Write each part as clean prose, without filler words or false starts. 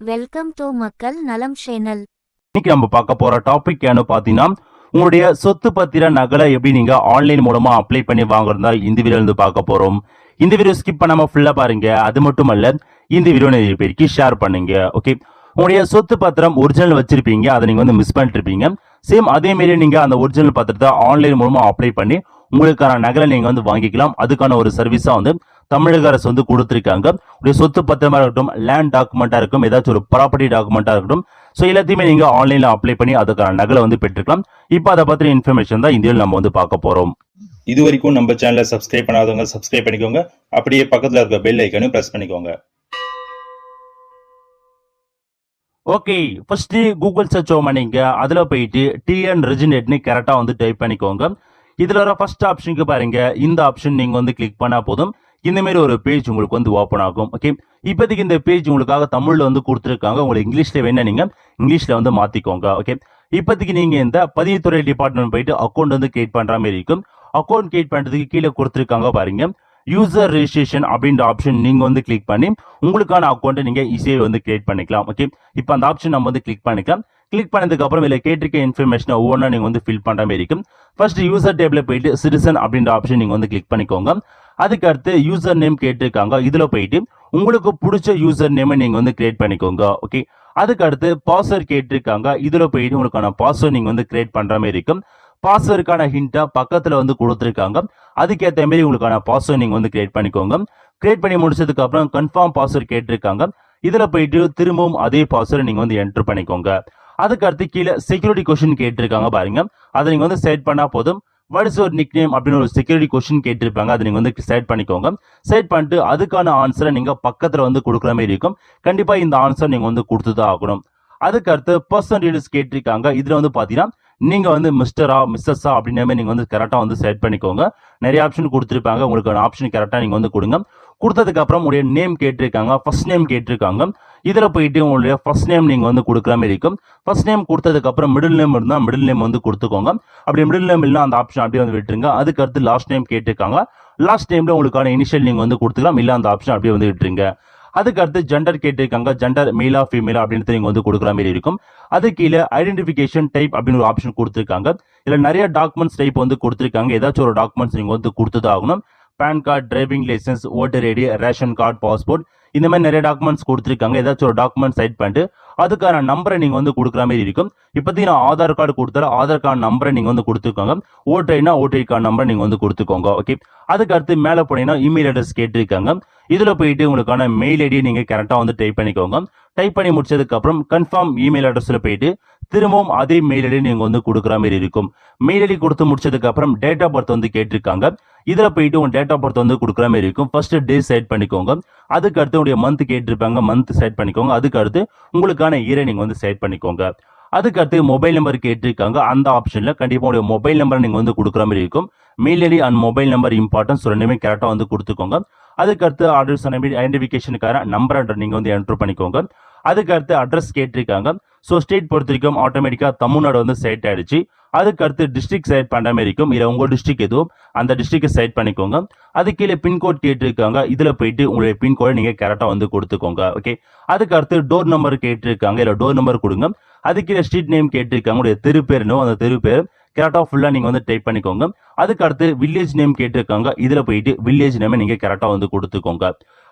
Welcome to மக்கள் நலம் channel. இன்னைக்கு நம்ம பார்க்க போற டாபிக் என்ன பாத்தீங்கன்னா, உங்களுடைய சொத்து பத்திர நகலை எப்படி நீங்க ஆன்லைன் மூலமா அப்ளை பண்ணி வாங்குறதா இந்த வீடியோல இருந்து பார்க்க போறோம். இந்த வீடியோ ஸ்கிப் பண்ணாம ஃபுல்லா பாருங்க. அது மட்டும் அல்ல, இந்த வீடியோ நிறைய பேருக்கு ஷேர் பண்ணுங்க. ஓகே, உங்களுடைய சொத்து பத்திரம் ஒரிஜினல் வச்சிருப்பீங்க, அதை நீங்க வந்து மிஸ் பண்ணிட்டு இருப்பீங்க. சேம் அதே மாதிரி நீங்க அந்த ஒரிஜினல் பத்திரத்தை ஆன்லைன் மூலமா அப்ளை பண்ணி உங்களுக்கான நகலை நீங்க வந்து வாங்கிக்கலாம். அதுக்கான ஒரு சர்வீஸா வந்து தமிழக அரசு வந்து கொடுத்திருக்காங்க. உடைய சொத்து பத்திரமா இருக்கட்டும், லேண்ட் டாக்குமெண்டா இருக்கும், ஏதாச்சும் ஒரு ப்ராப்பர்ட்டி டாக்குமெண்டா இருக்கட்டும், ஸோ எல்லாத்தையுமே நீங்க ஆன்லைன்ல அப்ளை பண்ணி அதுக்கான நகலை வந்து பெற்றுக்கலாம். இப்போ அதை பத்தின இன்ஃபர்மேஷன் தான் இந்தியாவில் நம்ம வந்து பார்க்க போறோம். இது வரைக்கும் நம்ம சேனலை சப்ஸ்கிரைப் பண்ணாதவங்க சப்ஸ்கிரைப் பண்ணிக்கோங்க. அப்படியே பக்கத்துல இருக்க பெல் ஐக்கனையும் பிரஸ் பண்ணிக்கோங்க. ஓகே, ஃபர்ஸ்ட் கூகுள் சர்ச் பண்ணீங்க, அதுல போயிட்டு டிஎன் ரெஜினேட்னு கரெக்டா வந்து டைப் பண்ணிக்கோங்க. இதுல வர ஃபர்ஸ்ட் ஆப்ஷனுக்கு பாருங்க, இந்த ஆப்ஷன் நீங்க வந்து கிளிக் பண்ணா போதும் இந்த மாதிரி ஒரு பேஜ் உங்களுக்கு வந்து ஓப்பன் ஆகும். ஓகே, இப்போதைக்கு இந்த பேஜ் உங்களுக்காக தமிழ்ல வந்து கொடுத்துருக்காங்க. உங்களுக்கு இங்கிலீஷ்ல வேணா நீங்க இங்கிலீஷ்ல வந்து மாத்திக்கோங்க. ஓகே, இப்போதைக்கு நீங்க இந்த பதிவுத்துறை டிபார்ட்மெண்ட் போயிட்டு அக்கௌண்ட் வந்து கிரியேட் பண்ற மாதிரி இருக்கும். அக்கௌண்ட் கிரியேட் பண்றதுக்கு கீழே கொடுத்துருக்காங்க பாருங்க, யூசர் ரெஜிஸ்ட்ரேஷன் அப்படின்ற ஆப்ஷன் நீங்க வந்து கிளிக் பண்ணி உங்களுக்கான அக்கௌண்ட்டை நீங்க ஈஸியாக வந்து கிரியேட் பண்ணிக்கலாம். ஓகே, இப்போ அந்த ஆப்ஷன் நம்ம வந்து கிளிக் பண்ணிக்கலாம். கிளிக் பண்ணதுக்கு அப்புறம் இதில் கேட்டிருக்க இன்ஃபர்மேஷனை ஒவ்வொன்றா நீங்க வந்து ஃபில் பண்ற மாதிரி இருக்கும். ஃபர்ஸ்ட் யூசர் டேபிள் போயிட்டு சிட்டிசன் அப்படின்ற ஆப்ஷன் நீங்க வந்து கிளிக் பண்ணிக்கோங்க. அதுக்கு அடுத்து யூசர் நேம் கேட்டிருக்காங்க, இதுல போயிட்டு உங்களுக்கு பிடிச்ச யூசர் நேமை நீங்க வந்து கிரியேட் பண்ணிக்கோங்க. ஓகே, அதுக்கு அடுத்து பாஸ்வேர்ட் கேட்டிருக்காங்க, இதுல போயிட்டு உங்களுக்கான பாஸ்வேர்ட் நீங்க வந்து கிரியேட் பண்ற மாதிரி இருக்கும். பாஸ்வேர்டுக்கான ஹிண்டா பக்கத்துல வந்து கொடுத்துருக்காங்க, அதுக்கேற்ற மாதிரி உங்களுக்கான பாஸ்வேர்ட் நீங்க வந்து கிரியேட் பண்ணிக்கோங்க. கிரியேட் பண்ணி முடிச்சதுக்கு அப்புறம் கன்ஃபார்ம் பாஸ்வேர்ட் கேட்டிருக்காங்க, இதுல போயிட்டு திரும்பவும் அதே பாஸ்வேர்ட் நீங்க வந்து என்டர் பண்ணிக்கோங்க. அதுக்கு அடுத்து கீழே செக்யூரிட்டி கொஸ்டின் கேட்டிருக்காங்க பாருங்க, அதை நீங்க வந்து செட் பண்ணா போதும். What is your nickname அப்படின்னு ஒரு செக்யூரிட்டி கொஸ்டின் கேட்டிருப்பாங்க, அதை நீங்க வந்து செட் பண்ணிக்கோங்க. செட் பண்ணிட்டு அதுக்கான ஆன்சரை நீங்க பக்கத்துல வந்து கொடுக்குற மாதிரி இருக்கும். கண்டிப்பா இந்த ஆன்சர் நீங்க வந்து கொடுத்துதான் ஆகணும். அதுக்கு அடுத்து பர்சனல் டீடைல்ஸ் கேட்டிருக்காங்க, இதுல வந்து பாத்தீங்கன்னா நீங்க வந்து மிஸ்டரா மிஸ்ஸஸா அப்படின்னு நீங்க வந்து கரெக்டா வந்து செட் பண்ணிக்கோங்க. நிறைய ஆப்ஷன் கொடுத்துருப்பாங்க, உங்களுக்கு ஆப்ஷன் கரெக்டா நீங்க வந்து கொடுங்க. கொடுத்ததுக்கு அப்புறம் உங்களுடைய நேம் கேட்டிருக்காங்க, ஃபர்ஸ்ட் நேம் கேட்டிருக்காங்க, இதுல போயிட்டு உங்களுடைய ஃபர்ஸ்ட் நேம் நீங்க வந்து கொடுக்குற மாதிரி இருக்கும். ஃபர்ஸ்ட் நேம் கொடுத்ததுக்கு அப்புறம் மிடில் நேம் இருந்தா மிடில் நேம் வந்து கொடுத்துக்கோங்க. அப்படி மிடில் நேம் இல்லைன்னா அந்த ஆப்ஷன் அப்படியே வந்து விட்டுருங்க. அதுக்கு அடுத்து லாஸ்ட் நேம் கேட்டிருக்காங்க, லாஸ்ட் நேம்ல உங்களுக்கான இனிஷியல் நீங்க வந்து கொடுத்துக்கலாம், இல்ல அந்த ஆப்ஷன் அப்படியே வந்து விட்டுருங்க. அதுக்கு அடுத்து ஜெண்டர் கேட்டிருக்காங்க, ஜெண்டர் மேலா ஃபீமேலா அப்படின்னு நீங்க வந்து கொடுக்குற மாதிரி இருக்கும். அது கீழே ஐடென்டிஃபிகேஷன் டைப் அப்படின்னு ஒரு ஆப்ஷன் கொடுத்துருக்காங்க. இதுல நிறைய டாக்குமெண்ட்ஸ் டைப் வந்து கொடுத்துருக்காங்க, ஏதாச்சும் ஒரு டாக்குமெண்ட்ஸ் நீங்க வந்து கொடுத்துதான் ஆகணும். PAN card, driving licence, voter ID, ration card, passport, இந்த மாதிரி நிறைய டாக்குமெண்ட்ஸ் கொடுத்துருக்காங்க. ஏதாச்சும் ஒரு டாக்குமெண்ட் சைட் பண்ணிட்டு அதுக்கான நம்பரை நீங்க வந்து கொடுக்குற மாதிரி இருக்கும். இப்போதைக்கு நான் ஆதார் கார்டு கொடுத்தாலும் ஆதார் கார்டு நம்பரை நீங்க வந்து கொடுத்துக்கோங்க. ஓட்டர் ஐடினா ஓட்டர் ஐடி கார்டு நம்பரை நீங்க வந்து கொடுத்துக்கோங்க. ஓகே, அதுக்கு அடுத்து மேலே போனீங்கன்னா இமெயில் அட்ரஸ் கேட்டிருக்காங்க, இதுல போயிட்டு உங்களுக்கான மெயில் ஐடி நீங்க கரெக்டா வந்து டைப் பண்ணிக்கோங்க. டைப் பண்ணி முடிச்சதுக்கு அப்புறம் கன்ஃபார்ம் இமெயில் அட்ரஸ்ல போயிட்டு திரும்பவும் அதே மெயில் ஐடி நீங்க வந்து கொடுக்குற மாதிரி இருக்கும். மெயில் ஐடி கொடுத்து முடிச்சதுக்கு அப்புறம் டேட் ஆஃப் பர்த் வந்து கேட்டிருக்காங்க, இதுல போயிட்டு உங்க டேட் ஆஃப் பர்த் வந்து கொடுக்குற மாதிரி இருக்கும். ஃபர்ஸ்ட் டே செட் பண்ணிக்கோங்க. அதுக்கு அடுத்து உங்களுடைய மந்த் கேட்டிருப்பாங்க, மந்த் செட் பண்ணிக்கோங்க. அதுக்கு அடுத்து உங்களுக்கான இயரை நீங்க வந்து செட் பண்ணிக்கோங்க. அதுக்கு அடுத்து மொபைல் நம்பர் கேட்டிருக்காங்க, அந்த ஆப்ஷன்ல கண்டிப்பா உங்களுடைய மொபைல் நம்பர் நீங்க வந்து கொடுக்குற மாதிரி இருக்கும். Mail ID and mobile number importance ரெண்டுமே கரெக்டா வந்து கொடுத்துக்கோங்க. அதுக்கு அடுத்து அட்ரஸ் ஐடென்டிஃபிகேஷனுக்கான நம்பர் நீங்க வந்து என்டர் பண்ணிக்கோங்க. அதுக்கு அடுத்து அட்ரஸ் கேட்டிருக்காங்க, ஸோ ஸ்டேட் பொறுத்த வரைக்கும் ஆட்டோமேட்டிக்கா தமிழ்நாடு வந்து செட் ஆயிடுச்சு. அதுக்கு அடுத்து டிஸ்ட்ரிக்ட் செட் பண்ற மாதிரி இருக்கும், இல்ல உங்க டிஸ்ட்ரிக்ட் எதுவும் அந்த டிஸ்ட்ரிக்ட் செட் பண்ணிக்கோங்க. அது கீழே பின்கோட் கேட்டிருக்காங்க, இதுல போயிட்டு உங்களுடைய பின்கோடை நீங்க கரெக்டா வந்து கொடுத்துக்கோங்க. ஓகே, அதுக்கு அடுத்து டோர் நம்பர் கேட்டிருக்காங்க, இல்ல டோர் நம்பர் கொடுங்க. அது கீழே ஸ்ட்ரீட் நேம் கேட்டிருக்காங்க, உங்களுடைய தெரு பேருனோ அந்த தெரு பேர் கரெக்டா ஃபுல்லா நீங்க வந்து டைப் பண்ணிக்கோங்க. அதுக்கு அடுத்து வில்லேஜ் நேம் கேட்டிருக்காங்க, இதுல போயிட்டு வில்லேஜ் நேம் நீங்க கரெக்டா வந்து கொடுத்துக்கோங்க.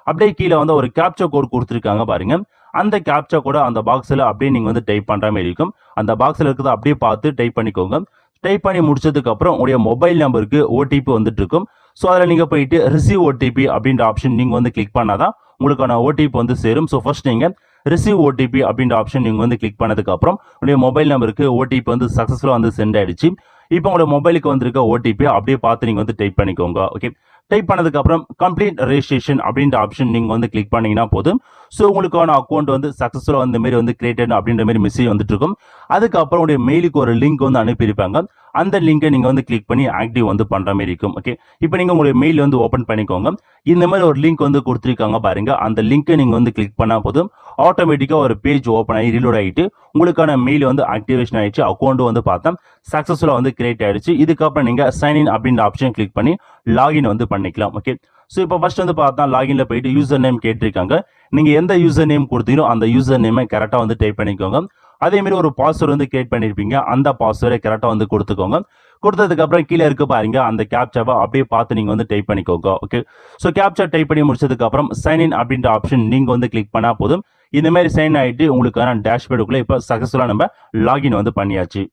அப்படியே கீழே வந்து ஒரு கேப்சா கோட் கொடுத்துருக்காங்க பாருங்க, அந்த கேப்சா கோட அந்த பாக்ஸ்ல அப்படியே நீங்க வந்து டைப் பண்ற மாதிரி இருக்கும். அந்த பாக்ஸ்ல இருக்கிறத அப்படியே பார்த்து டைப் பண்ணிக்கோங்க. டைப் பண்ணி முடிச்சதுக்கு அப்புறம் உங்களுடைய மொபைல் நம்பருக்கு ஓடிபி வந்துட்டு இருக்கும். ஸோ அதில் நீங்க போயிட்டு ரிசீவ் ஓடிபி அப்படின்ற ஆப்ஷன் நீங்க வந்து கிளிக் பண்ணாதான் உங்களுக்கான ஓடிபி வந்து சேரும். ஸோ ஃபர்ஸ்ட் நீங்க ரிசீவ் ஓடிபி அப்படின்ற ஆப்ஷன் நீங்க வந்து கிளிக் பண்ணதுக்கு அப்புறம் உங்களுடைய மொபைல் நம்பருக்கு ஓடிபி வந்து சக்சஸ்ஃபுல்லா வந்து சென்ட் ஆயிடுச்சு. இப்போ உங்களோட மொபைலுக்கு வந்திருக்க ஓடிபி அப்படியே பார்த்து நீங்க வந்து டைப் பண்ணிக்கோங்க. ஓகே, டைப் பண்ணதுக்கு அப்புறம் கம்ப்ளீட் ரெஜிஸ்ட்ரேஷன் அப்படின்ற ஆப்ஷன் நீங்க வந்து கிளிக் பண்ணீங்கன்னா போதும். ஸோ உங்களுக்கான அக்கௌண்ட் வந்து சக்சஸ்ஃபுல்லா இந்த மாதிரி வந்து கிரியேட்டட் அப்படின்ற மாதிரி மெசேஜ் வந்துட்டு இருக்கும். அதுக்கப்புறம் உங்களுடைய மெயிலுக்கு ஒரு லிங்க் வந்து அனுப்பியிருப்பாங்க, அந்த லிங்கை நீங்க வந்து கிளிக் பண்ணி ஆக்டிவ் வந்து பண்ற மாதிரி இருக்கும். ஓகே, இப்போ நீங்க உங்களுடைய மெயில் வந்து ஓபன் பண்ணிக்கோங்க. இந்த மாதிரி ஒரு லிங்க் வந்து கொடுத்துருக்காங்க பாருங்க, அந்த லிங்கை நீங்க வந்து கிளிக் பண்ணா போதும் ஆட்டோமேட்டிக்கா ஒரு பேஜ் ஓப்பன் ஆகி ரீலோட் ஆகிட்டு உங்களுக்கான மெயில் வந்து ஆக்டிவேஷன் ஆயிடுச்சு. அக்கௌண்ட் வந்து பார்த்தா சக்சஸ்ஃபுல்லா வந்து கிரியேட் ஆயிடுச்சு. இதுக்கப்புறம் நீங்க சைன் இன் அப்படின்ற ஆப்ஷன் கிளிக் பண்ணி லாகின் வந்து பண்ணிக்கலாம். ஓகே, ஸோ இப்போ ஃபர்ஸ்ட் வந்து பார்த்தா லாகின்ல போயிட்டு யூசர் நேம் கேட்டிருக்காங்க. நீங்க எந்த யூசர் நேம் கொடுத்தீங்களோ அந்த யூசர் நேமை கரெக்டாக வந்து டைப் பண்ணிக்கோங்க. அதே மாதிரி ஒரு பாஸ்வேர்டு வந்து கிரியேட் பண்ணிருப்பீங்க, அந்த பாஸ்வேர்டை கரெக்டாக வந்து கொடுத்துக்கோங்க. கொடுத்ததுக்கு அப்புறம் கீழே இருக்கு பாருங்க அந்த கேப்சாவை அப்படியே பார்த்து நீங்க வந்து டைப் பண்ணிக்கோங்க. ஓகே, ஸோ கேப்சா டைப் பண்ணி முடிச்சதுக்கு அப்புறம் சைன் இன் அப்படின்ற ஆப்ஷன் நீங்க வந்து கிளிக் பண்ணா போதும். இந்த மாதிரி சைன் ஆயிட்டு உங்களுக்கான டேஷ்போர்டுக்குள்ள இப்போ சக்சஸ்ஃபுல்லா நம்ம லாகின் வந்து பண்ணியாச்சு.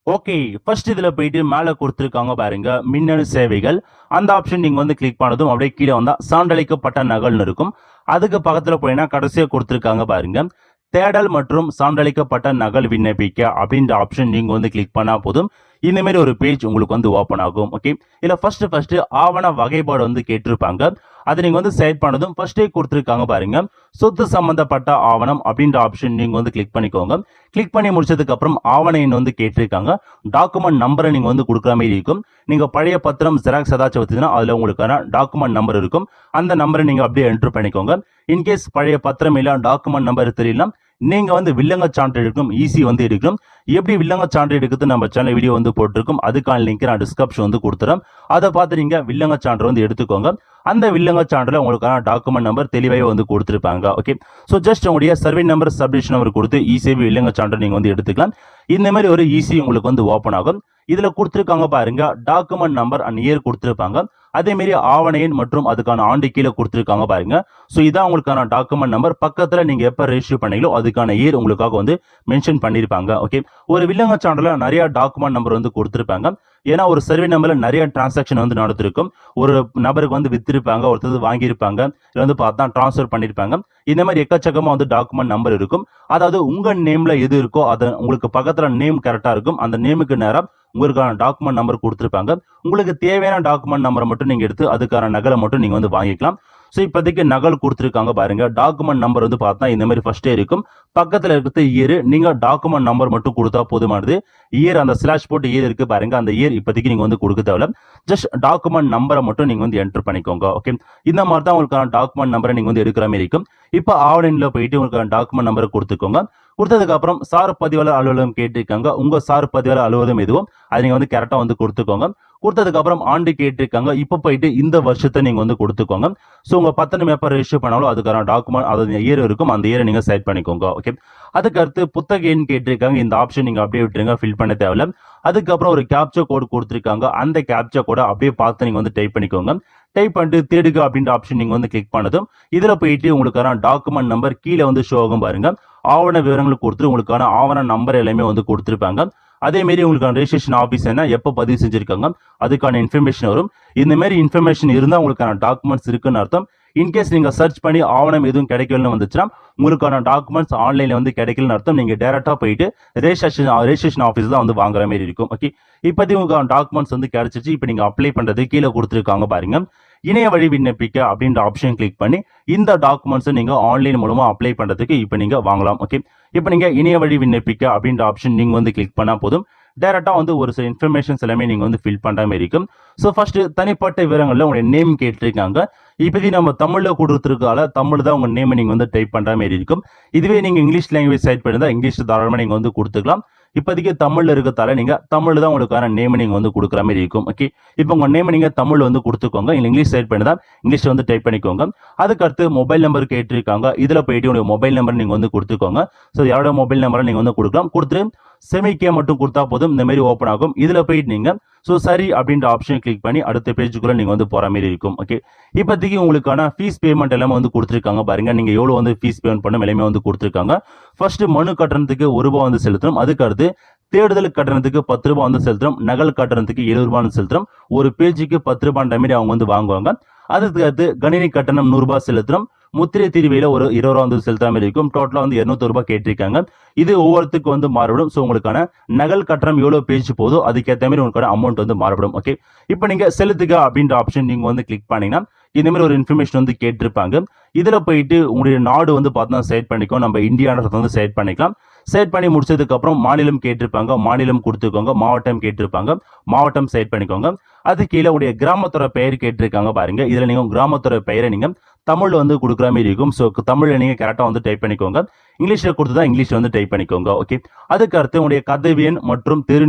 ஓகே, ஃபர்ஸ்ட் இதுல போயிட்டு மேல கொடுத்துருக்காங்க பாருங்க மின்னணு சேவைகள், அந்த ஆப்ஷன் நீங்க வந்து கிளிக் பண்ணதும் அப்படியே கீழே வந்தா சான்றளிக்கப்பட்ட நகல்னு இருக்கும். அதுக்கு பக்கத்துல போயினா கடைசியா கொடுத்துருக்காங்க பாருங்க தேடல் மற்றும் சான்றளிக்கப்பட்ட நகல் விண்ணப்பிக்க அப்படின்ற ஆப்ஷன் நீங்க வந்து கிளிக் பண்ணா போதும். இந்த மாதிரி ஒரு பேஜ் உங்களுக்கு வந்து ஓப்பன் ஆகும். ஓகே, இதுல ஃபர்ஸ்ட் ஆவண வகைப்பாடு வந்து கேட்டிருப்பாங்க. அதை நீங்க வந்து செலக்ட் பண்ணதும் ஃபர்ஸ்டே கொடுத்துருக்காங்க பாருங்க சொத்து சம்பந்தப்பட்ட ஆவணம் அப்படின்ற ஆப்ஷன் நீங்க வந்து கிளிக் பண்ணிக்கோங்க. கிளிக் பண்ணி முடிச்சதுக்கு அப்புறம் ஆவண எண் வந்து கேட்டிருக்காங்க. டாக்குமெண்ட் நம்பரை நீங்க வந்து கொடுக்குற மாதிரி இருக்கும். நீங்க பழைய பத்திரம் ஜெராக்ஸ் ஏதாச்சும் வச்சீங்கன்னா அதுல உங்களுக்கான டாக்குமெண்ட் நம்பர் இருக்கும். அந்த நம்பரை நீங்க அப்படியே என்டர் பண்ணிக்கோங்க. இன்கேஸ் பழைய பத்திரம் இல்ல டாக்குமெண்ட் நம்பர் தெரியல நீங்க வந்து வில்லங்க சான்று எடுக்கணும், ஈஸி வந்து எடுக்கணும். எப்படி வில்லங்க சான்று எடுக்கிறது நம்ம சேனல் வீடியோ வந்து போட்டிருக்கும், அதுக்கான லிங்க் நான் டிஸ்கிரிப்ஷன் வந்து கொடுத்துறேன். அதை பார்த்து நீங்க வில்லங்க சான்று வந்து எடுத்துக்கோங்க. அந்த வில்லங்க சான்றுல உங்களுக்கான டாக்குமெண்ட் நம்பர் தெளிவாக வந்து கொடுத்துருப்பாங்க. ஓகே, ஸோ ஜஸ்ட் உங்களுடைய சர்வே நம்பர் சப்டிஷன் நம்பர் கொடுத்து ஈஸியாக வில்லங்க சான்று நீங்க வந்து எடுத்துக்கலாம். இந்த மாதிரி ஒரு ஈஸி உங்களுக்கு வந்து ஓப்பன் ஆகும். இதுல கொடுத்துருக்காங்க பாருங்க டாக்குமெண்ட் நம்பர் அண்ட் இயர் கொடுத்துருப்பாங்க. அதே மாதிரி ஆவண எண் மற்றும் அதுக்கான ஆண்டு கீழே கொடுத்துருக்காங்க பாருங்க. ஸோ இதான் உங்களுக்கான டாக்குமெண்ட் நம்பர். பக்கத்துல நீங்க எப்ப ரெஜிஸ்டர் பண்ணீங்களோ அதுக்கான இயர் உங்களுக்காக வந்து மென்ஷன் பண்ணிருப்பாங்க. ஓகே, ஒரு வில்லங்க சான்றுல நிறைய டாக்குமெண்ட் நம்பர் வந்து கொடுத்துருப்பாங்க. ஏன்னா ஒரு சர்வே நம்பர்ல நிறைய டிரான்சாக்ஷன் வந்து நடந்திருக்கும். ஒரு நபருக்கு வந்து வித்திருப்பாங்க, ஒருத்தர் வாங்கியிருப்பாங்க, இல்லை வந்து பார்த்தா டிரான்ஸ்ஃபர் பண்ணிருப்பாங்க. இந்த மாதிரி எக்கச்சக்கமா வந்து டாக்குமெண்ட் நம்பர் இருக்கும். அதாவது உங்க நேம்ல எது இருக்கோ அது உங்களுக்கு பக்கத்துல நேம் கரெக்டா இருக்கும். அந்த நேமுக்கு நேரம் உங்களுக்கான டாக்குமெண்ட் நம்பர் கொடுத்துருப்பாங்க. உங்களுக்கு தேவையான டாக்குமெண்ட் நம்பரை மட்டும் நீங்க எடுத்து அதுக்கான நகலை மட்டும் நீங்க வந்து வாங்கிக்கலாம். ஸோ இப்போதைக்கு நகல் கொடுத்துருக்காங்க பாருங்க. டாக்குமெண்ட் நம்பர் வந்து பார்த்தா இந்த மாதிரி ஃபர்ஸ்டே இருக்கும். பக்கத்தில் இருக்கிறது இயர், நீங்க டாக்குமெண்ட் நம்பர் மட்டும் கொடுத்தா போதுமானது. இயர் அந்த ஸ்லாஷ் போட்டு இயர் இருக்கு பாருங்க, அந்த இயர் இப்போதைக்கு நீங்க வந்து கொடுக்க தேவையில்ல. ஜஸ்ட் டாக்குமெண்ட் நம்பரை மட்டும் நீங்க வந்து என்டர் பண்ணிக்கோங்க. ஓகே, இந்த மாதிரி தான் உங்களுக்கான டாக்குமெண்ட் நம்பரை நீங்க வந்து எடுக்கிற மாதிரி இருக்கும். இப்போ ஆன்லைன்ல போயிட்டு உங்களுக்கான டாக்குமெண்ட் நம்பரை கொடுத்துக்கோங்க. கொடுத்ததுக்கு அப்புறம் சார் பதிவாளர் அலுவலகம் கேட்டிருக்காங்க. உங்க சார் பதிவாளர் அலுவலகம் எதுவும் அதை நீங்க வந்து கரெக்டா வந்து கொடுத்துக்கோங்க. கொடுத்ததுக்கு அப்புறம் ஆண்டு கேட்டிருக்காங்க. இப்ப போயிட்டு இந்த வருஷத்தை நீங்க வந்து கொடுத்துக்கோங்க. ஸோ உங்க பத்திரம் எப்ப ரெஜிஸ்டர் பண்ணாலும் அதுக்கான டாக்குமெண்ட் அது இயர் இருக்கும், அந்த இயரை நீங்க செலக்ட் பண்ணிக்கோங்க. ஓகே, அதுக்கு அடுத்து புத்தக எண் கேட்டிருக்காங்க. இந்த ஆப்ஷன் நீங்க அப்படியே விட்டுருங்க, ஃபில் பண்ண தேவையில்ல. அதுக்கப்புறம் ஒரு கேப்சா கோட் கொடுத்திருக்காங்க. அந்த கேப்சா கோட அப்படியே பார்த்து நீங்க வந்து டைப் பண்ணிக்கோங்க. டைப் பண்ணிட்டு தேடுக அப்படின்ற ஆப்ஷன் நீங்க வந்து கிளிக் பண்ணதும் இதுல போயிட்டு உங்களுக்கான டாக்குமெண்ட் நம்பர் கீழே வந்து ஷோ ஆகும் பாருங்க. ஆவண விவரங்கள் கொடுத்து உங்களுக்கான ஆவண நம்பர் எல்லாமே வந்து கொடுத்துருப்பாங்க. அதே மாதிரி உங்களுக்கான ரெஜிஸ்ட்ரேஷன் ஆஃபீஸ் என்ன எப்போ பதிவு செஞ்சிருக்காங்க அதுக்கான இன்ஃபர்மேஷன் வரும். இந்த மாதிரி இன்ஃபர்மேஷன் இருந்தால் உங்களுக்கான டாக்குமெண்ட்ஸ் இருக்குன்னு அர்த்தம். இன்கேஸ் நீங்க சர்ச் பண்ணி ஆவணம் எதுவும் கிடைக்கலன்னு வந்துச்சுன்னா உங்களுக்கான டாக்குமெண்ட்ஸ் ஆன்லைன்ல வந்து கிடைக்கலன்னு அர்த்தம். நீங்க டைரக்டா போயிட்டு ரெஜிஸ்ட்ரேஷன் ஆஃபீஸ் தான் வந்து வாங்குற மாதிரி இருக்கும். ஓகே, இப்போதைக்கு உங்களுக்கான டாக்குமெண்ட்ஸ் வந்து கிடைச்சிச்சு. இப்போ நீங்க அப்ளை பண்றது கீழே கொடுத்துருக்காங்க பாருங்க இணைய வழி விண்ணப்பிக்க அப்படின்ற ஆப்ஷன் கிளிக் பண்ணி இந்த டாக்குமெண்ட்ஸை நீங்க ஆன்லைன் மூலமா அப்ளை பண்றதுக்கு இப்போ நீங்க வாங்கலாம். ஓகே, இப்போ நீங்க இணைய வழி விண்ணப்பிக்க அப்படின்ற ஆப்ஷன் நீங்க வந்து கிளிக் பண்ணா போதும். டைரக்டா வந்து ஒரு சில இன்ஃபர்மேஷன்ஸ் எல்லாமே நீங்க வந்து ஃபில் பண்ற மாதிரி இருக்கும். ஸோ ஃபர்ஸ்ட் தனிப்பட்ட விவரங்கள்ல உங்களுடைய நேம் கேட்டிருக்காங்க. இப்போதைக்கு நம்ம தமிழ்ல கொடுத்துருக்கால தமிழ் தான் உங்க நேம் நீங்க வந்து டைப் பண்ற மாதிரி இருக்கும். இதுவே நீங்க இங்கிலீஷ் லாங்குவேஜ் செலக்ட் பண்ணிருந்தா இங்கிலீஷ் தாராளமா நீங்க வந்து கொடுத்துக்கலாம். இப்போதைக்கு தமிழ்ல இருக்கிறதால நீங்க தமிழ் தான் உங்களுக்கான நேம் நீங்க வந்து கொடுக்குற மாதிரி இருக்கும். ஓகே, இப்போ உங்க நேம் நீங்க தமிழ் வந்து கொடுத்துக்கோங்க. இல்லை இங்கிலீஷ் செலக்ட் பண்ணிருந்தா இங்கிலீஷ் வந்து டைப் பண்ணிக்கோங்க. அதுக்கு அடுத்து மொபைல் நம்பர் கேட்டிருக்காங்க. இதுல போயிட்டு உங்க மொபைல் நம்பர் நீங்க வந்து கொடுத்துக்கோங்க. ஸோ யாரோட மொபைல் நம்பரை நீங்க வந்து கொடுக்கலாம். கொடுத்துட்டு செமிக்கே மட்டும் கொடுத்தா போதும், இந்த மாதிரி ஓப்பன் ஆகும். இதுல போயிட்டு நீங்க ஸோ சரி அப்படின்ற ஆப்ஷன் கிளிக் பண்ணி அடுத்த பேஜுக்குள்ள நீங்க வந்து போற மாதிரி இருக்கும். ஓகே, இப்போதைக்கு உங்களுக்கான ஃபீஸ் பேமெண்ட் எல்லாமே வந்து கொடுத்துருக்காங்க பாருங்க. நீங்க எவ்வளவு வந்து ஃபீஸ் பேமெண்ட் பண்ண எல்லாமே வந்து கொடுத்துருக்காங்க. ஃபர்ஸ்ட் மனு கட்டணத்துக்கு ₹1 வந்து செலுத்தணும். அதுக்கு அடுத்து தேடுதல் கட்டணத்துக்கு ₹10 வந்து செலுத்தணும். நகல் கட்டணத்துக்கு ₹70 செலுத்தணும். ஒரு பேஜுக்கு ₹10 மாதிரி அவங்க வந்து வாங்குவாங்க. அதுக்கு அடுத்து கணினி கட்டணம் ₹100 செலுத்தணும். முத்திரை தீர்வையில ஒரு ₹20 வந்து செலுத்தாம மாதிரி இருக்கும். டோட்டலா வந்து ₹200 கேட்டிருக்காங்க. இது ஒவ்வொருத்துக்கு வந்து மாறுபடும். ஸோ உங்களுக்கான நகல் கட்டணம் எவ்வளவு பேஜ் போதோ அதுக்கேற்ற மாதிரி உங்களுக்கான அமௌண்ட் வந்து மாறுபடும். ஓகே, இப்போ நீங்க செலுத்துக அப்படின்ற ஆப்ஷன் நீங்க வந்து கிளிக் பண்ணீங்கன்னா இந்த மாதிரி ஒரு இன்ஃபர்மேஷன் வந்து கேட்டிருப்பாங்க. இதுல போயிட்டு உங்களுடைய நாடு வந்து பார்த்தா செலக்ட் பண்ணிக்கோ. நம்ம இந்தியான்றதை வந்து செலக்ட் பண்ணிக்கலாம். செலக்ட் பண்ணி முடிச்சதுக்கு அப்புறம் மாநிலம் கேட்டிருப்பாங்க. மாநிலம் கொடுத்துக்கோங்க. மாவட்டம் கேட்டிருப்பாங்க. மாவட்டம் செலக்ட் பண்ணிக்கோங்க. அது கீழே உடைய கிராமத்தோட பெயர் கேட்டிருக்காங்க பாருங்க. இதுல நீங்க கிராமத்தோட பெயரை நீங்க தமிழ்ல வந்து கொடுக்குற மாதிரி இருக்கும். ஸோ தமிழ்ல நீங்க கரெக்டா வந்து டைப் பண்ணிக்கோங்க. இங்கிலீஷ்ல கொடுத்ததா இங்கிலீஷ்ல வந்து டைப் பண்ணிக்கோங்க. ஓகே, அதுக்கு அடுத்து உங்களுடைய கதவியன் மற்றும் தெரு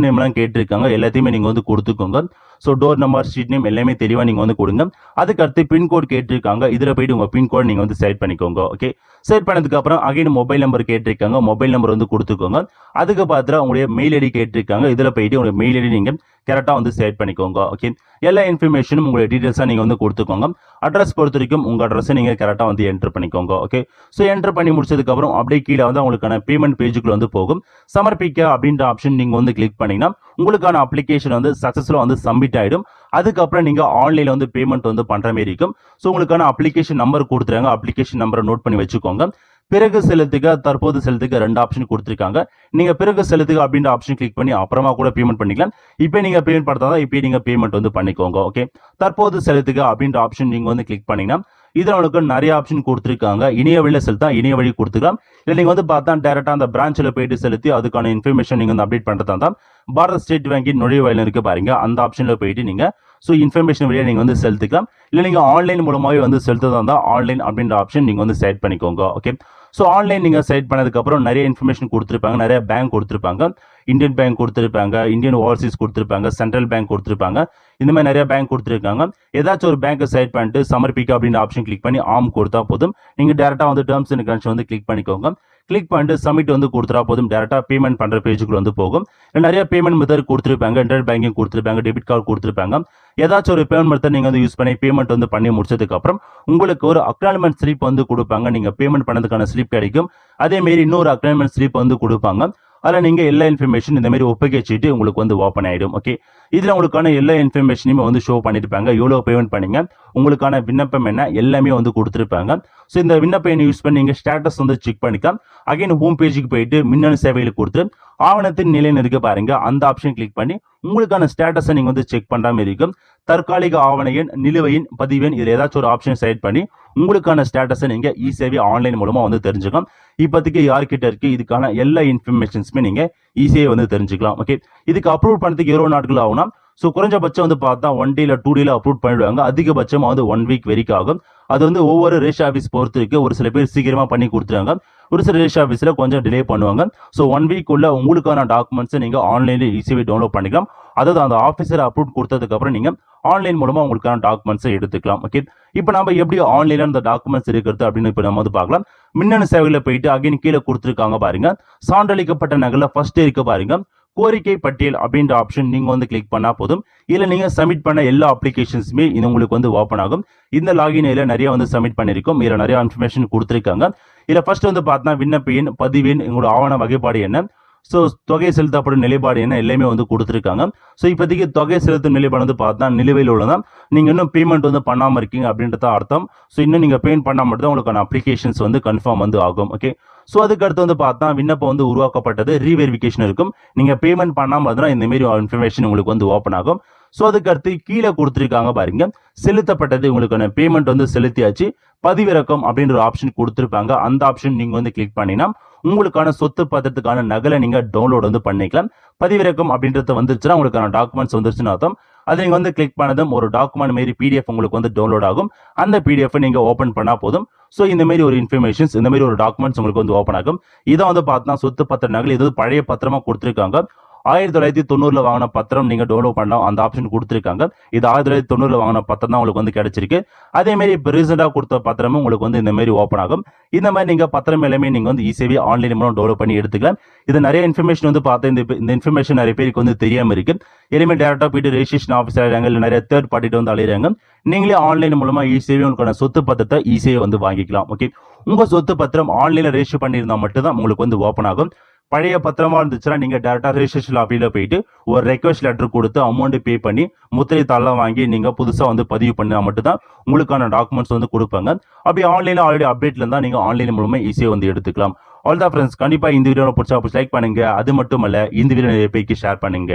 நேம்லாம் கேட்டிருக்காங்க. எல்லாத்தையுமே நீங்க வந்து கொடுத்துக்கோங்க. So door number, street name எல்லாமே தெளிவா நீங்க வந்து கொடுங்க. அதுக்கு அடுத்து பின்கோட் கேட்டிருக்காங்க. இதுல போயிட்டு உங்க பின்கோட் நீங்க வந்து செலக்ட் பண்ணிக்கோங்க. ஓகே, செலக்ட் பண்ணதுக்கு அப்புறம் அகைன் மொபைல் நம்பர் கேட்டிருக்காங்க. மொபைல் நம்பர் வந்து கொடுத்துக்கோங்க. அதுக்கு பார்த்துட்டு உங்களுடைய மெயில் ஐடி கேட்டிருக்காங்க. இதுல போயிட்டு உங்களுடைய மெயில் ஐடி நீங்க கரெக்டா வந்து செலக்ட் பண்ணிக்கோங்க. ஓகே, எல்லா இன்ஃபர்மேஷனும் உங்களுடைய டீடைல்ஸா நீங்க வந்து கொடுத்துக்கோங்க. அட்ரஸ் பொறுத்த வரைக்கும் உங்க அட்ரஸ் நீங்க கரெக்டா வந்து என்டர் பண்ணிக்கோங்க. ஓகே, ஸோ என்டர் பண்ணி முடிச்சதுக்கு அப்புறம் அப்படியே கீழே வந்து உங்களுக்கான பேமெண்ட் பேஜுக்குள்ள வந்து போகும். சமர்ப்பிக்க அப்படின்ற ஆப்ஷன் நீங்க வந்து கிளிக் பண்ணீங்கன்னா உங்களுக்கான அப்ளிகேஷன் வந்து சக்சஸ்ஃபுல்லா வந்து சப்மிட் ஆயிடும். அதுக்கப்புறம் நீங்க ஆன்லைன்ல வந்து பேமெண்ட் வந்து பண்ற மாதிரி இருக்கும். ஸோ உங்களுக்கான அப்ளிகேஷன் நம்பர் கொடுத்துருங்க. அப்ளிகேஷன் நம்பரை நோட் பண்ணி வச்சுக்கோங்க. பிறகு செலுத்துக, தற்போது செலுத்துக 2 ஆப்ஷன் கொடுத்துருக்காங்க. நீங்க பிறகு செலுத்துக அப்படின்ற ஆப்ஷன் கிளிக் பண்ணி அப்புறமா கூட பேமெண்ட் பண்ணிக்கலாம். இப்போ நீங்க பேமெண்ட் பண்றதா இப்போ நீங்க பேமெண்ட் வந்து பண்ணிக்கோங்க. ஓகே, தற்போது செலுத்துக அப்படின்ற ஆப்ஷன் நீங்க வந்து கிளிக் பண்ணீங்கன்னா இதுல உங்களுக்கு நிறைய ஆப்ஷன் கொடுத்துருக்காங்க. இணைய வழியில செலுத்தா இணைய வழி கொடுத்துக்கலாம். இல்லை நீங்க வந்து பார்த்தா டைரக்டா அந்த பிரான்ச்ல போயிட்டு செலுத்தி அதுக்கான இன்ஃபர்மேஷன் நீங்க வந்து அப்டேட் பண்றதா தான் பாரத் ஸ்டேட் வங்கியின் நுழைவாயில் இருக்கு பாருங்க, அந்த ஆப்ஷன்ல போயிட்டு நீங்க ஸோ இன்ஃபர்மேஷன் வழியா நீங்க வந்து செலுத்திக்கலாம். இல்லை நீங்க ஆன்லைன் மூலமாவே வந்து செலுத்ததா இருந்தால் ஆன்லைன் அப்படின்ற ஆப்ஷன் நீங்க வந்து செலக்ட் பண்ணிக்கோங்க. ஓகே, ஸோ ஆன்லைன் நீங்க செலக்ட் பண்ணதுக்கு அப்புறம் நிறைய இன்ஃபர்மேஷன் கொடுத்துருப்பாங்க. நிறைய பேங்க் கொடுத்துருப்பாங்க. இந்தியன் பேங்க் கொடுத்துருப்பாங்க, இந்தியன் ஓவர்சீஸ் கொடுத்துருப்பாங்க, சென்ட்ரல் பேங்க் கொடுத்துருப்பாங்க. இந்த மாதிரி நிறைய பேங்க் கொடுத்துருக்காங்க. ஏதாச்சும் ஒரு பேங்க்கை செலக்ட் பண்ணிட்டு சமர்ப்பிக்க அப்படின்ற ஆப்ஷன் கிளிக் பண்ணி ஆம் கொடுத்தா போதும். நீங்க டேரக்டா வந்து டேர்ம்ஸ் அண்ட் கண்டிஷன் வந்து கிளிக் பண்ணிக்கோங்க. கிளிக் பண்ணிட்டு சப்மிட் வந்து கொடுத்துட்டா போதும். டேரக்டா பேமெண்ட் பண்ற பேஜுக்குள்ள வந்து போகும். நிறைய பேமெண்ட் மெத்தட் கொடுத்துருப்பாங்க. இன்டர்நெட் பேங்கிங் கொடுத்துருப்பாங்க, டெபிட் கார்டு கொடுத்துருப்பாங்க. ஏதாச்சும் ஒரு பேமெண்ட் மெத்தட் நீங்க வந்து யூஸ் பண்ணி பேமெண்ட் வந்து பண்ணி முடிச்சதுக்கு அப்புறம் உங்களுக்கு ஒரு அக்னாலஜ்மெண்ட் ஸ்லிப் வந்து கொடுப்பாங்க. நீங்க பேமெண்ட் பண்ணதுக்கான ஸ்லிப் கிடைக்கும். அதே மாதிரி இன்னொரு அக்னாலஜ்மெண்ட் ஸ்லிப் வந்து கொடுப்பாங்க. அதில் நீங்க எல்லா இன்ஃபர்மேஷன் இந்த மாதிரி ஒப்புகை சீட்டு உங்களுக்கு வந்து ஓப்பன் ஆயிடும். ஓகே, இதுல உங்களுக்கான எல்லா இன்ஃபர்மேஷனையுமே வந்து ஷோ பண்ணிருப்பாங்க. எவ்வளவு பேமெண்ட் பண்ணீங்க, உங்களுக்கான விண்ணப்பம் என்ன எல்லாமே வந்து கொடுத்துருப்பாங்க. ஸோ இந்த விண்ணப்பம் யூஸ் பண்ணி நீங்க ஸ்டேட்டஸ் வந்து செக் பண்ணிக்கலாம். அகைன் ஹோம் பேஜுக்கு போயிட்டு மின்னணு சேவையில் கொடுத்து ஆவணத்தின் நிலைன்னு இருக்க பாருங்க, அந்த ஆப்ஷன் கிளிக் பண்ணி உங்களுக்கான ஸ்டேட்டஸை நீங்க வந்து செக் பண்ற மாதிரி இருக்கும். தற்காலிக ஆவண எண், நிலுவை எண், பதிவெண் இதுல ஏதாச்சும் ஒரு ஆப்ஷன் செலக்ட் பண்ணி உங்களுக்கான ஸ்டேட்டஸை நீங்க ஈஸியாவே ஆன்லைன் மூலமா வந்து தெரிஞ்சுக்கலாம். இப்போதைக்கு யார்கிட்ட இருக்கு இதுக்கான எல்லா இன்ஃபர்மேஷன்ஸுமே நீங்க ஈஸியாக வந்து தெரிஞ்சுக்கலாம். ஓகே, இதுக்கு அப்ரூவ் பண்ணதுக்கு 20 நாட்கள் ஆகும்னா ஸோ குறைஞ்சபட்சம் வந்து பார்த்தா 1 டே இல்லை 2 டேல அப்ரூவ் பண்ணிடுவாங்க. அதிகபட்சமாக வந்து 1 வீக் வரைக்கும் ஆகும். அது வந்து ஒவ்வொரு ரேஷ் ஆஃபீஸ் பொறுத்து இருக்கு. ஒரு சில பேர் சீக்கிரமா பண்ணி கொடுத்துருவாங்க, ஒரு சில ரேஷ் ஆஃபீஸில் கொஞ்சம் டிலே பண்ணுவாங்க. ஸோ 1 வீக் உள்ள உங்களுக்கான டாக்குமெண்ட்ஸை நீங்கள் ஆன்லைனில் ஈஸியாக டவுன்லோட் பண்ணிக்கலாம். அதாவது அந்த ஆஃபீஸர் அப்ரூவ் கொடுத்ததுக்கு அப்புறம் நீங்கள் ஆன்லைன் மூலமாக உங்களுக்கான டாக்குமெண்ட்ஸை எடுத்துக்கலாம். ஓகே, இப்போ நம்ம எப்படி ஆன்லைனில் அந்த டாக்குமெண்ட்ஸ் இருக்கிறது அப்படின்னு இப்போ நம்ம வந்து பார்க்கலாம். மின்னணு சேவையில் போயிட்டு அகைன் கீழே கொடுத்துருக்காங்க பாருங்க, சான்றளிக்கப்பட்ட நகலில் ஃபர்ஸ்ட் இருக்க பாருங்க கோரிக்கை பட்டியல் அப்படின்ற ஆப்ஷன் நீங்க வந்து கிளிக் பண்ணா போதும். இல்ல நீங்க சப்மிட் பண்ண எல்லா அப்ளிகேஷன்ஸுமே இது உங்களுக்கு வந்து ஓப்பன் ஆகும். இந்த லாகின் நிறைய வந்து சப்மிட் பண்ணிருக்கோம். இதுல நிறைய இன்ஃபர்மேஷன் கொடுத்துருக்காங்க. இதுல ஃபர்ஸ்ட் வந்து பார்த்தா விண்ணப்ப எண், பதிவு எண், உங்களோட ஆவண வகைப்பாடு என்ன, ஸோ தொகை செலுத்தப்படும் நிலைப்பாடு என்ன எல்லாமே வந்து கொடுத்துருக்காங்க. ஸோ இப்போதைக்கு தொகை செலுத்தும் நிலைப்பாடு வந்து பார்த்தா நிலுவையில் உள்ளதான். நீங்கள் இன்னும் பேமெண்ட் வந்து பண்ணாமல் இருக்கீங்க அப்படின்றத அர்த்தம். ஸோ இன்னும் நீங்கள் பேமெண்ட் பண்ணால் மட்டும் தான் உங்களுக்கான அப்ளிகேஷன்ஸ் வந்து கன்ஃபார்ம் வந்து ஆகும். ஓகே, ஸோ அதுக்கு அடுத்து வந்து பார்த்தா விண்ணப்பம் வந்து உருவாக்கப்பட்டது, ரீவெரிஃபிகேஷன் இருக்கும். நீங்கள் பேமெண்ட் பண்ணாமல் இருந்தால் இந்த மாதிரி இன்ஃபர்மேஷன் உங்களுக்கு வந்து ஓப்பன் ஆகும். ஸோ அதுக்கு அடுத்து கீழே கொடுத்துருக்காங்க பாருங்க, செலுத்தப்பட்டது, உங்களுக்கான பேமெண்ட் வந்து செலுத்தியாச்சு, பதிவிறக்கம் அப்படின்ற ஒரு ஆப்ஷன் கொடுத்துருப்பாங்க. அந்த ஆப்ஷன் நீங்க வந்து கிளிக் பண்ணினா உங்களுக்கான சொத்து பத்திரத்துக்கான நகலை நீங்க டவுன்லோட் வந்து பண்ணிக்கலாம். பதிவிறக்கம் அப்படின்றது வந்துருச்சுன்னா உங்களுக்கான டாக்குமெண்ட்ஸ் வந்துருச்சுன்னு அர்த்தம். அதை நீங்க வந்து கிளிக் பண்ணதும் ஒரு டாக்குமெண்ட் மாரி பிடிஎஃப் உங்களுக்கு வந்து டவுன்லோட் ஆகும். அந்த பிடிஎஃப் நீங்க ஓப்பன் பண்ணா போதும். ஸோ இந்த மாதிரி ஒரு இன்ஃபர்மேஷன்ஸ், இந்த மாதிரி ஒரு டாக்குமெண்ட்ஸ் உங்களுக்கு வந்து ஓப்பன் ஆகும். இதை வந்து பார்த்தா சொத்து பத்திர நகல், இது பழைய பத்திரமா கொடுத்துருக்காங்க. 1990 வாங்கின பத்திரம் நீங்க டவுன்லோட் பண்ணலாம், அந்த ஆப்ஷன் கொடுத்துருக்காங்க. இது 1990 வாங்கின பத்திரம் தான் உங்களுக்கு வந்து கிடைச்சிருக்கு. அதே மாதிரி இப்போ ரீசெண்டா கொடுத்த பத்திரமும் உங்களுக்கு வந்து இந்த மாதிரி ஓப்பன் ஆகும். இந்த மாதிரி நீங்க பத்திரம் எல்லாமே நீங்க வந்து ஈஸியாவே ஆன்லைன் மூலம் டவுன்லோட் பண்ணி எடுத்துக்கலாம். இது நிறைய இன்ஃபர்மேஷன் வந்து பார்த்தா இந்த இன்ஃபர்மேஷன் நிறைய பேருக்கு வந்து தெரியாம இருக்கு. எல்லாமே டேரக்டா போயிட்டு ரெஜிஸ்ட்ரேஷன் ஆஃபீஸ் அலையிறாங்க, இல்லை நிறைய தேர்ட் பார்ட்டிட்டு வந்து அலையிறாங்க. நீங்களே ஆன்லைன் மூலமா ஈஸியாவே உங்களுக்கான சொத்து பத்திரத்தை ஈஸியாக வந்து வாங்கிக்கலாம். ஓகே, உங்க சொத்து பத்திரம் ஆன்லைன்ல ரெஜிஸ்டர் பண்ணியிருந்தா மட்டும் தான் உங்களுக்கு வந்து ஓப்பன் ஆகும். பழைய பத்திரமா இருந்துச்சுன்னா நீங்க டேரக்டா ரெஜிஸ்ட்ரேஷன் ஆஃபீஸ்ல போயிட்டு ஒரு ரெக்வஸ்ட் லெட்டர் கொடுத்து அமௌண்ட் பே பண்ணி முத்திரை தாள்லாம் வாங்கி நீங்க புதுசா வந்து பதிவு பண்ணா மட்டும் தான் உங்களுக்கான டாக்குமெண்ட்ஸ் வந்து கொடுப்பாங்க. அப்படி ஆன்லைன்ல ஆல்ரெடி அப்டேட்ல இருந்தா நீங்க ஆன்லைன் மூலமா ஈஸியா வந்து எடுத்துக்கலாம். ஆல்தான் ஃப்ரெண்ட்ஸ், கண்டிப்பா இந்த வீடியோ பிடிச்சா லைக் பண்ணுங்க. அது மட்டும் அல்ல, இந்த வீடியோ நிறைய பேருக்கு ஷேர் பண்ணுங்க.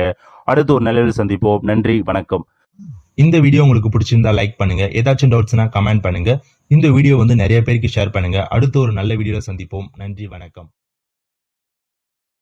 அடுத்து ஒரு நல்ல வீடியோ சந்திப்போம். நன்றி, வணக்கம். இந்த வீடியோ உங்களுக்கு பிடிச்சிருந்தா லைக் பண்ணுங்க. ஏதாச்சும் டவுட்ஸ்னா கமெண்ட் பண்ணுங்க. இந்த வீடியோ வந்து நிறைய பேருக்கு ஷேர் பண்ணுங்க. அடுத்து ஒரு நல்ல வீடியோல சந்திப்போம். நன்றி, வணக்கம்.